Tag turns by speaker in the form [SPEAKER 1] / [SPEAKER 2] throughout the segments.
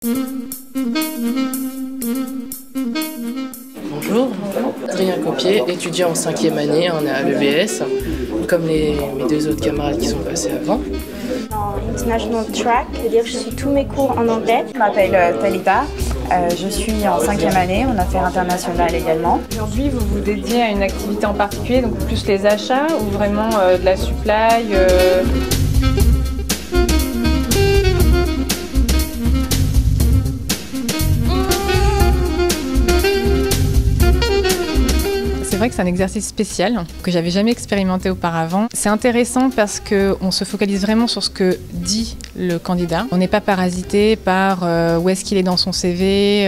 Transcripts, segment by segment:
[SPEAKER 1] Bonjour, Adrien Copier, étudiant en 5e année en l'EBS, comme mes deux autres camarades qui sont passés avant.
[SPEAKER 2] En International Track, c'est-à-dire que je suis tous mes cours en anglais.
[SPEAKER 3] Je m'appelle Talita, je suis en 5e année en affaires internationales également.
[SPEAKER 4] Aujourd'hui, vous vous dédiez à une activité en particulier, donc plus les achats ou vraiment de la supply C'est vrai que c'est un exercice spécial que j'avais jamais expérimenté auparavant. C'est intéressant parce qu'on se focalise vraiment sur ce que dit le candidat. On n'est pas parasité par où est-ce qu'il est dans son CV,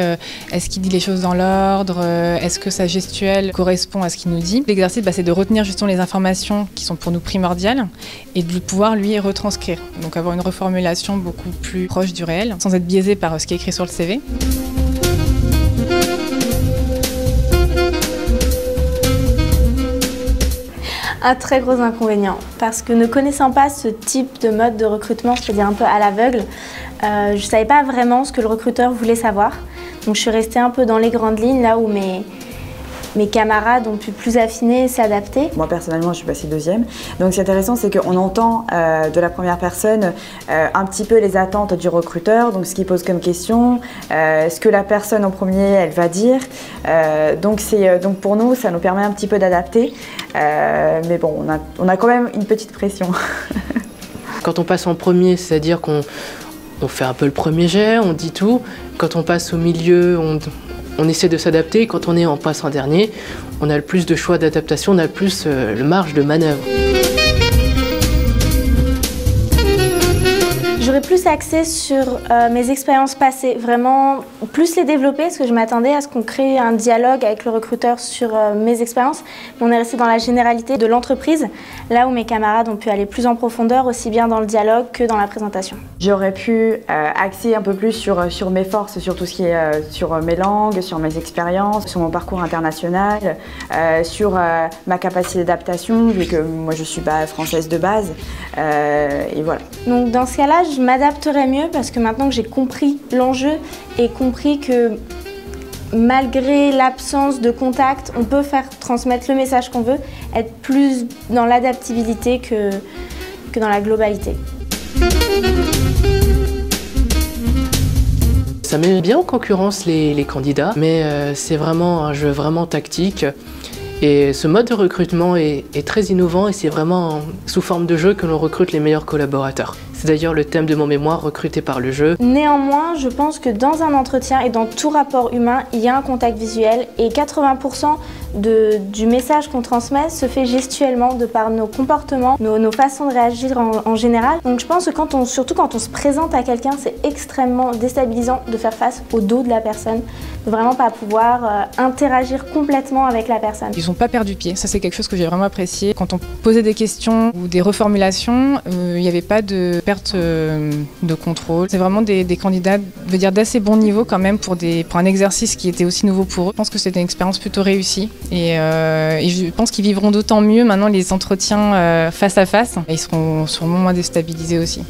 [SPEAKER 4] est-ce qu'il dit les choses dans l'ordre, est-ce que sa gestuelle correspond à ce qu'il nous dit. L'exercice, c'est de retenir justement les informations qui sont pour nous primordiales et de pouvoir lui retranscrire. Donc avoir une reformulation beaucoup plus proche du réel, sans être biaisé par ce qui est écrit sur le CV.
[SPEAKER 2] Un très gros inconvénient, parce que ne connaissant pas ce type de mode de recrutement, c'est-à-dire un peu à l'aveugle, je ne savais pas vraiment ce que le recruteur voulait savoir. Donc je suis restée un peu dans les grandes lignes, là où mes camarades ont pu plus affiner et s'adapter.
[SPEAKER 3] Moi personnellement je suis passée 2e, donc c'est intéressant, c'est qu'on entend de la première personne un petit peu les attentes du recruteur, donc ce qu'il pose comme question, ce que la personne en premier elle va dire, donc pour nous ça nous permet un petit peu d'adapter, mais bon on a quand même une petite pression.
[SPEAKER 1] Quand on passe en premier, c'est-à-dire qu'on fait un peu le premier jet, on dit tout. Quand on passe au milieu, on essaie de s'adapter. Quand on passe en dernier, on a le plus de choix d'adaptation, on a le plus le marge de manœuvre.
[SPEAKER 2] J'aurais plus axé sur mes expériences passées, vraiment plus les développer, parce que je m'attendais à ce qu'on crée un dialogue avec le recruteur sur mes expériences. Mais on est resté dans la généralité de l'entreprise, là où mes camarades ont pu aller plus en profondeur, aussi bien dans le dialogue que dans la présentation.
[SPEAKER 3] J'aurais pu axer un peu plus sur mes forces, sur tout ce qui est sur mes langues, sur mes expériences, sur mon parcours international, sur ma capacité d'adaptation, vu que moi je suis pas française de base, et voilà.
[SPEAKER 2] Donc dans ce cas-là, je m'adapterai mieux parce que maintenant que j'ai compris l'enjeu et compris que malgré l'absence de contact, on peut faire transmettre le message qu'on veut, être plus dans l'adaptabilité que dans la globalité.
[SPEAKER 1] Ça met bien en concurrence les candidats, mais c'est vraiment un jeu vraiment tactique. Et ce mode de recrutement est très innovant et c'est vraiment sous forme de jeu que l'on recrute les meilleurs collaborateurs. C'est d'ailleurs le thème de mon mémoire, recruté par le jeu.
[SPEAKER 2] Néanmoins, je pense que dans un entretien et dans tout rapport humain, il y a un contact visuel et 80% du message qu'on transmet se fait gestuellement de par nos comportements, nos façons de réagir en général. Donc je pense que surtout quand on se présente à quelqu'un, c'est extrêmement déstabilisant de faire face au dos de la personne, de vraiment pas pouvoir interagir complètement avec la personne.
[SPEAKER 4] Ils n'ont pas perdu pied, ça c'est quelque chose que j'ai vraiment apprécié. Quand on posait des questions ou des reformulations, il n'y avait pas de perte de contrôle. C'est vraiment des candidats d'assez bon niveau quand même pour un exercice qui était aussi nouveau pour eux. Je pense que c'était une expérience plutôt réussie et je pense qu'ils vivront d'autant mieux maintenant les entretiens face à face. Ils seront sûrement moins déstabilisés aussi.